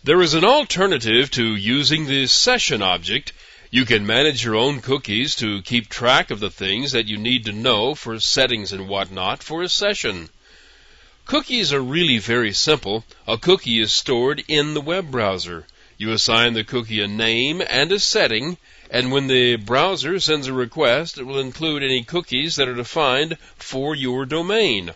There is an alternative to using the session object. You can manage your own cookies to keep track of the things that you need to know for settings and whatnot for a session. Cookies are really very simple. A cookie is stored in the web browser. You assign the cookie a name and a setting, and when the browser sends a request, it will include any cookies that are defined for your domain.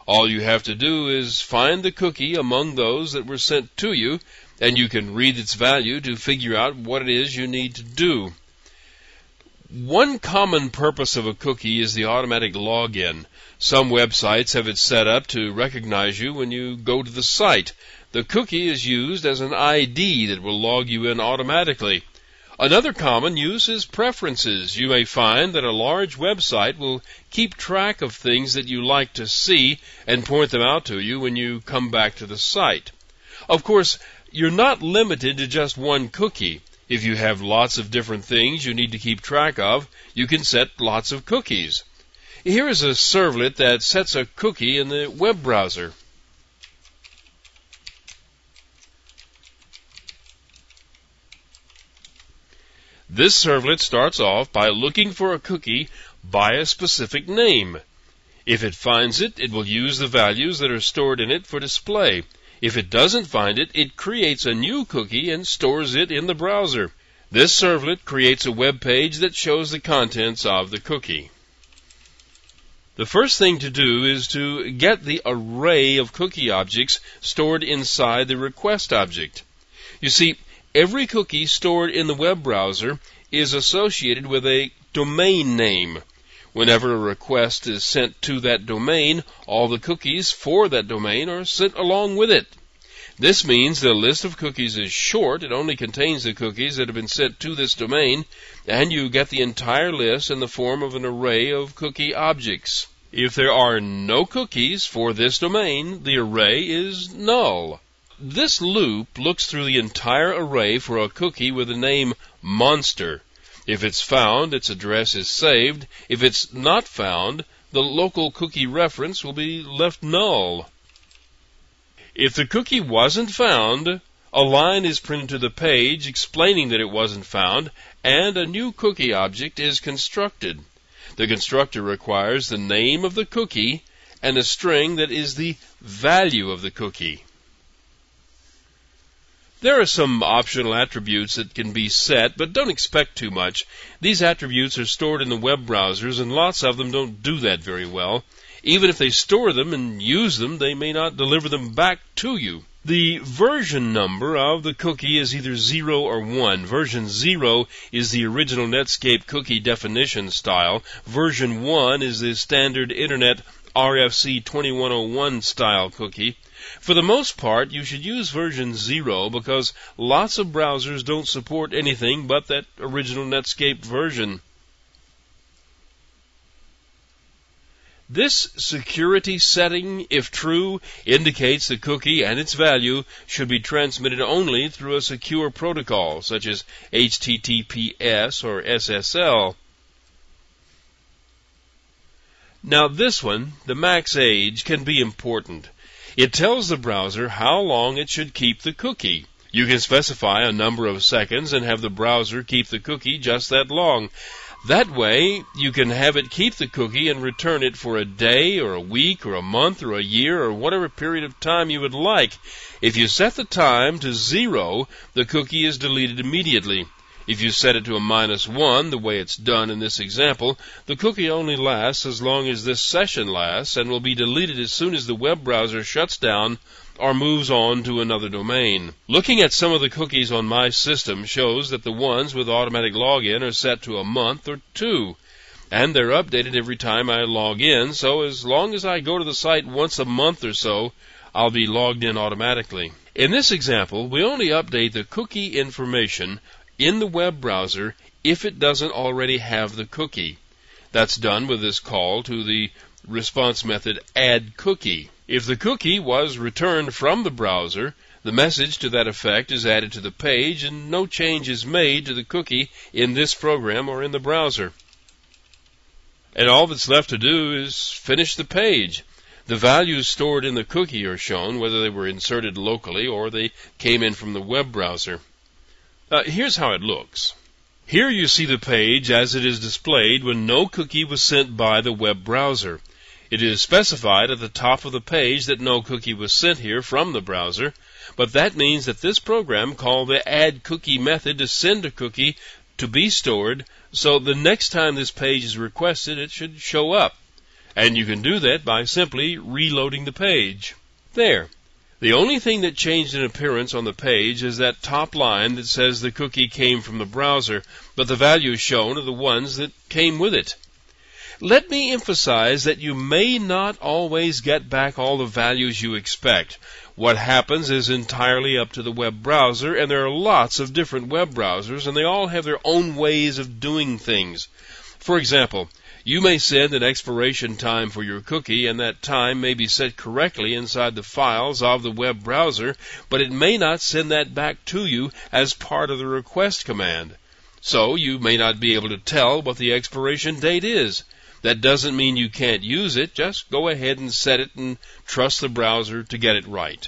All you have to do is find the cookie among those that were sent to you, and you can read its value to figure out what it is you need to do. One common purpose of a cookie is the automatic login. Some websites have it set up to recognize you when you go to the site. The cookie is used as an ID that will log you in automatically. Another common use is preferences. You may find that a large website will keep track of things that you like to see and point them out to you when you come back to the site. Of course, you're not limited to just one cookie. If you have lots of different things you need to keep track of, you can set lots of cookies. Here is a servlet that sets a cookie in the web browser. This servlet starts off by looking for a cookie by a specific name. If it finds it, it will use the values that are stored in it for display. If it doesn't find it, it creates a new cookie and stores it in the browser. This servlet creates a web page that shows the contents of the cookie. The first thing to do is to get the array of cookie objects stored inside the request object. You see, every cookie stored in the web browser is associated with a domain name. Whenever a request is sent to that domain, all the cookies for that domain are sent along with it. This means the list of cookies is short. It only contains the cookies that have been sent to this domain, and you get the entire list in the form of an array of cookie objects. If there are no cookies for this domain, the array is null. This loop looks through the entire array for a cookie with the name monster. If it's found, its address is saved. If it's not found, the local cookie reference will be left null. If the cookie wasn't found, a line is printed to the page explaining that it wasn't found, and a new cookie object is constructed. The constructor requires the name of the cookie and a string that is the value of the cookie. There are some optional attributes that can be set, but don't expect too much. These attributes are stored in the web browsers, and lots of them don't do that very well. Even if they store them and use them, they may not deliver them back to you. The version number of the cookie is either 0 or 1. Version 0 is the original Netscape cookie definition style. Version 1 is the standard Internet RFC 2101 style cookie. For the most part, you should use version 0 because lots of browsers don't support anything but that original Netscape version. This security setting, if true, indicates the cookie and its value should be transmitted only through a secure protocol, such as HTTPS or SSL. Now this one, the max age, can be important. It tells the browser how long it should keep the cookie. You can specify a number of seconds and have the browser keep the cookie just that long. That way, you can have it keep the cookie and return it for a day or a week or a month or a year or whatever period of time you would like. If you set the time to 0, the cookie is deleted immediately. If you set it to a -1, the way it's done in this example, the cookie only lasts as long as this session lasts and will be deleted as soon as the web browser shuts down or moves on to another domain. Looking at some of the cookies on my system shows that the ones with automatic login are set to a month or 2, and they're updated every time I log in, so as long as I go to the site once a month or so, I'll be logged in automatically. In this example, we only update the cookie information in the web browser if it doesn't already have the cookie. That's done with this call to the response method addCookie. If the cookie was returned from the browser, the message to that effect is added to the page and no change is made to the cookie in this program or in the browser. And all that's left to do is finish the page. The values stored in the cookie are shown, whether they were inserted locally or they came in from the web browser. Here's how it looks. Here you see the page as it is displayed when no cookie was sent by the web browser. It is specified at the top of the page that no cookie was sent here from the browser, but that means that this program called the add cookie method to send a cookie to be stored, so the next time this page is requested, it should show up. And you can do that by simply reloading the page. There. The only thing that changed in appearance on the page is that top line that says the cookie came from the browser, but the values shown are the ones that came with it. Let me emphasize that you may not always get back all the values you expect. What happens is entirely up to the web browser, and there are lots of different web browsers, and they all have their own ways of doing things. For example, you may send an expiration time for your cookie, and that time may be set correctly inside the files of the web browser, but it may not send that back to you as part of the request command. So you may not be able to tell what the expiration date is. That doesn't mean you can't use it. Just go ahead and set it and trust the browser to get it right.